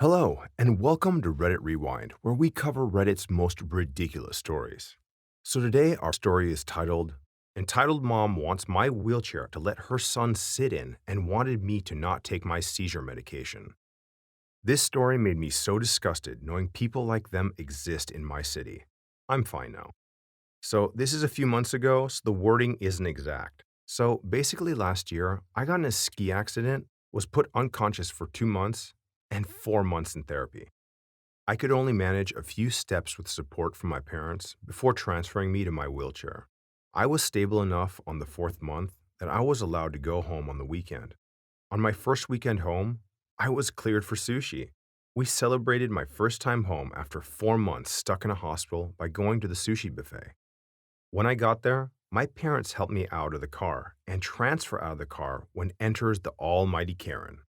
Hello, and welcome to Reddit Rewind, where we cover Reddit's most ridiculous stories. So today, our story is titled, Entitled Mom Wants My Wheelchair to Let Her Son Sit In and Wanted Me to Not Take My Seizure Medication. This story made me so disgusted knowing people like them exist in my city. I'm fine now. So this is a few months ago, so the wording isn't exact. So basically last year, I got in a ski accident, was put unconscious for 2 months, and 4 months in therapy. I could only manage a few steps with support from my parents before transferring me to my wheelchair. I was stable enough on the fourth month that I was allowed to go home on the weekend. On my first weekend home, I was cleared for sushi. We celebrated my first time home after 4 months stuck in a hospital by going to the sushi buffet. When I got there, my parents helped me out of the car and transfer out of the car when enters the almighty Karen.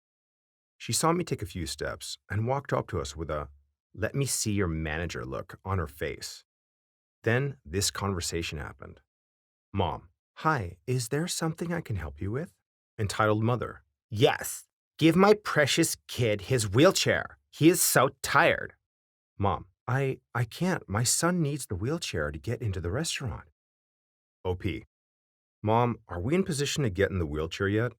She saw me take a few steps and walked up to us with a "let me see your manager" look on her face. Then this conversation happened. Mom: Hi, is there something I can help you with? Entitled Mother: Yes, give my precious kid his wheelchair. He is so tired. Mom: I can't. My son needs the wheelchair to get into the restaurant. OP: Mom, are we in position to get in the wheelchair yet?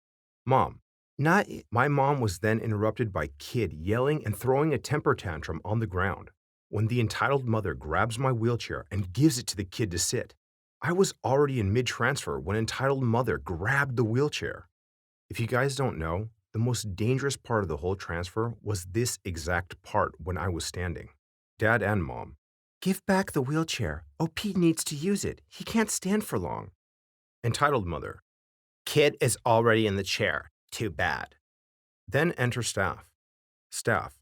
Mom: Not. My mom was then interrupted by kid yelling and throwing a temper tantrum on the ground. When the entitled mother grabs my wheelchair and gives it to the kid to sit, I was already in mid-transfer when entitled mother grabbed the wheelchair. If you guys don't know, the most dangerous part of the whole transfer was this exact part when I was standing. Dad and Mom: Give back the wheelchair. OP needs to use it. He can't stand for long. Entitled Mother: Kid is already in the chair. Too bad. Then enter staff. Staff: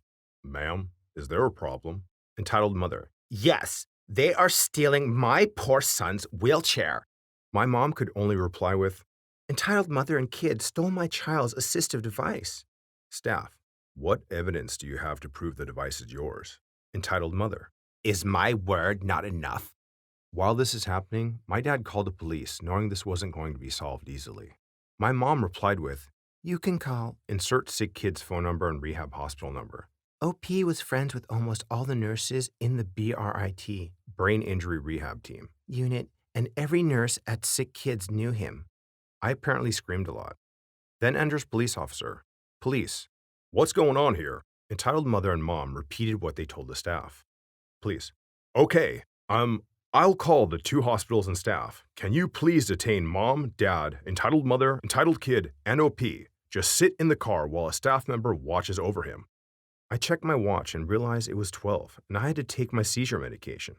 Ma'am, is there a problem? Entitled Mother: Yes, they are stealing my poor son's wheelchair. My mom could only reply with, Entitled mother and kid stole my child's assistive device. Staff: What evidence do you have to prove the device is yours? Entitled Mother: Is my word not enough? While this is happening, my dad called the police, knowing this wasn't going to be solved easily. My mom replied with, You can call, insert sick kid's phone number and rehab hospital number. OP was friends with almost all the nurses in the BRIT, Brain Injury Rehab Team, unit, and every nurse at sick kids knew him. I apparently screamed a lot. Then enters police officer. Police: What's going on here? Entitled mother and mom repeated what they told the staff. Police: Okay, I'll call the two hospitals and staff. Can you please detain mom, dad, entitled mother, entitled kid, and OP? Just sit in the car while a staff member watches over him. I checked my watch and realized it was 12, and I had to take my seizure medication.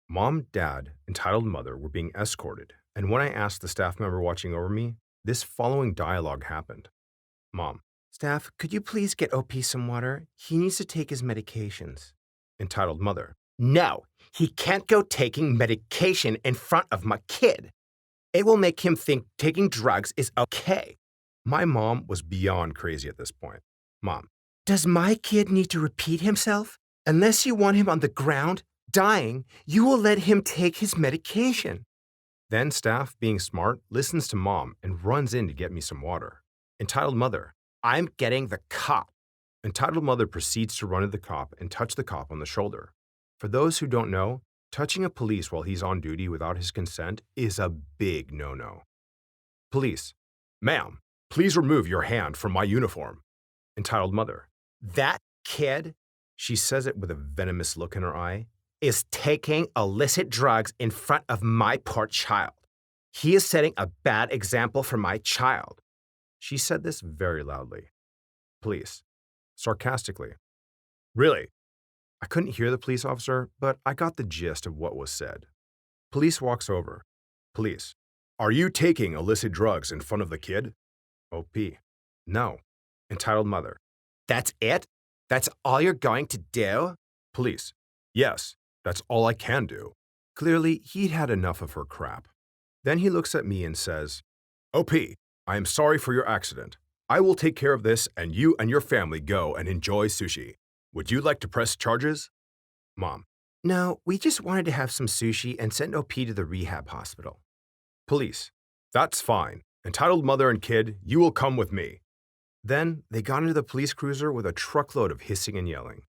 Mom, dad, entitled mother were being escorted, and when I asked the staff member watching over me, this following dialogue happened. Mom: Staff, could you please get OP some water? He needs to take his medications. Entitled Mother: No, he can't go taking medication in front of my kid. It will make him think taking drugs is okay. My mom was beyond crazy at this point. Mom: Does my kid need to repeat himself? Unless you want him on the ground, dying, you will let him take his medication. Then staff, being smart, listens to mom and runs in to get me some water. Entitled Mother: I'm getting the cop. Entitled Mother proceeds to run to the cop and touch the cop on the shoulder. For those who don't know, touching a police while he's on duty without his consent is a big no-no. Police: Ma'am, please remove your hand from my uniform. Entitled Mother: That kid, she says it with a venomous look in her eye, is taking illicit drugs in front of my poor child. He is setting a bad example for my child. She said this very loudly. Police: Sarcastically: Really? I couldn't hear the police officer, but I got the gist of what was said. Police walks over. Police: Are you taking illicit drugs in front of the kid? OP: No. Entitled Mother: That's it? That's all you're going to do? Police: Yes, that's all I can do. Clearly, he'd had enough of her crap. Then he looks at me and says, OP, I am sorry for your accident. I will take care of this and you and your family go and enjoy sushi. Would you like to press charges? Mom: No, we just wanted to have some sushi and send OP to the rehab hospital. Police: That's fine. Entitled mother and kid, you will come with me. Then they got into the police cruiser with a truckload of hissing and yelling.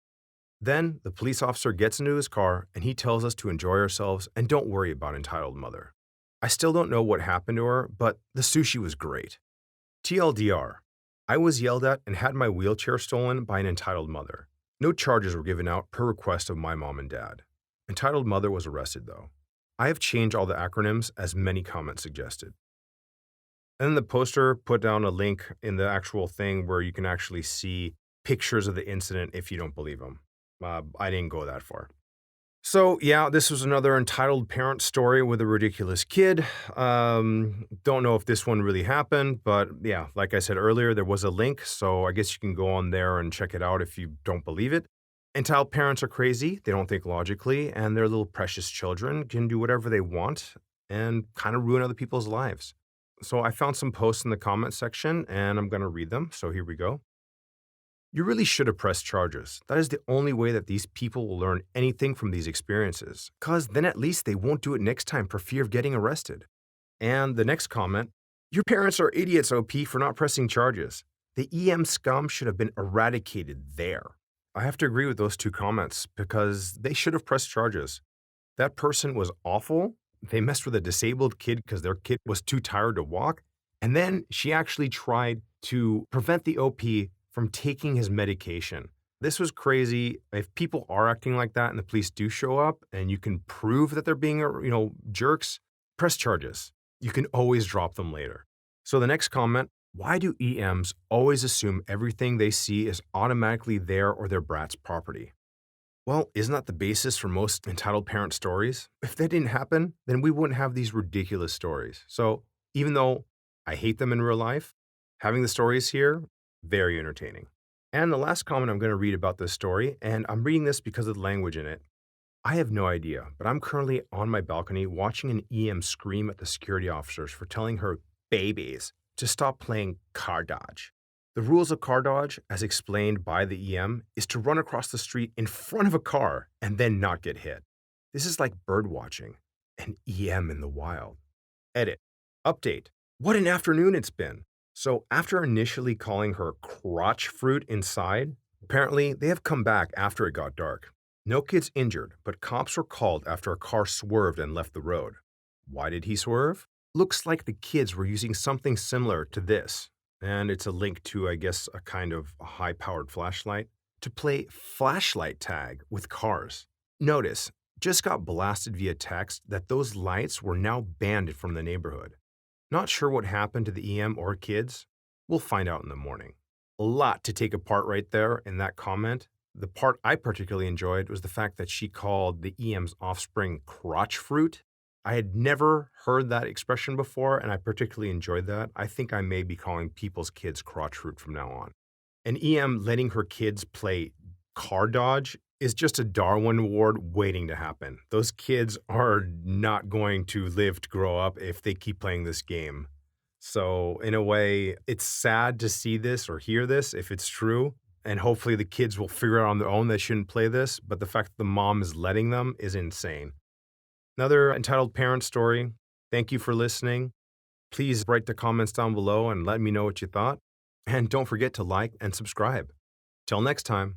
Then the police officer gets into his car and he tells us to enjoy ourselves and don't worry about entitled mother. I still don't know what happened to her, but the sushi was great. TLDR, I was yelled at and had my wheelchair stolen by an entitled mother. No charges were given out per request of my mom and dad. Entitled mother was arrested though. I have changed all the acronyms as many comments suggested. And then the poster put down a link in the actual thing where you can actually see pictures of the incident if you don't believe them. I didn't go that far. So, yeah, this was another entitled parent story with a ridiculous kid. Don't know if this one really happened, but yeah, like I said earlier, there was a link, so I guess you can go on there and check it out if you don't believe it. Entitled parents are crazy, they don't think logically, and their little precious children can do whatever they want and kind of ruin other people's lives. So I found some posts in the comment section, and I'm going to read them, so here we go. You really should have pressed charges. That is the only way that these people will learn anything from these experiences, because then at least they won't do it next time for fear of getting arrested. And the next comment, your parents are idiots, OP, for not pressing charges. The EM scum should have been eradicated there. I have to agree with those two comments because they should have pressed charges. That person was awful. They messed with a disabled kid because their kid was too tired to walk. And then she actually tried to prevent the OP from taking his medication. This was crazy. If people are acting like that and the police do show up and you can prove that they're being, jerks, press charges. You can always drop them later. So the next comment, why do EMs always assume everything they see is automatically their or their brat's property? Well, isn't that the basis for most entitled parent stories? If that didn't happen, then we wouldn't have these ridiculous stories. So even though I hate them in real life, having the stories here, very entertaining. And the last comment I'm going to read about this story, and I'm reading this because of the language in it. I have no idea, but I'm currently on my balcony watching an EM scream at the security officers for telling her babies to stop playing car dodge. The rules of car dodge, as explained by the EM, is to run across the street in front of a car and then not get hit. This is like bird watching, an EM in the wild. Edit. Update. What an afternoon it's been. So after initially calling her crotch fruit inside, apparently they have come back after it got dark. No kids injured, but cops were called after a car swerved and left the road. Why did he swerve? Looks like the kids were using something similar to this, and it's a link to, I guess, a kind of high-powered flashlight, to play flashlight tag with cars. Notice, just got blasted via text that those lights were now banned from the neighborhood. Not sure what happened to the EM or kids? We'll find out in the morning. A lot to take apart right there in that comment. The part I particularly enjoyed was the fact that she called the EM's offspring crotch fruit. I had never heard that expression before, and I particularly enjoyed that. I think I may be calling people's kids crotch fruit from now on. An EM letting her kids play car dodge is just a Darwin Award waiting to happen. Those kids are not going to live to grow up if they keep playing this game. So in a way, it's sad to see this or hear this if it's true. And hopefully the kids will figure out on their own they shouldn't play this. But the fact that the mom is letting them is insane. Another entitled parent story. Thank you for listening. Please write the comments down below and let me know what you thought. And don't forget to like and subscribe. Till next time.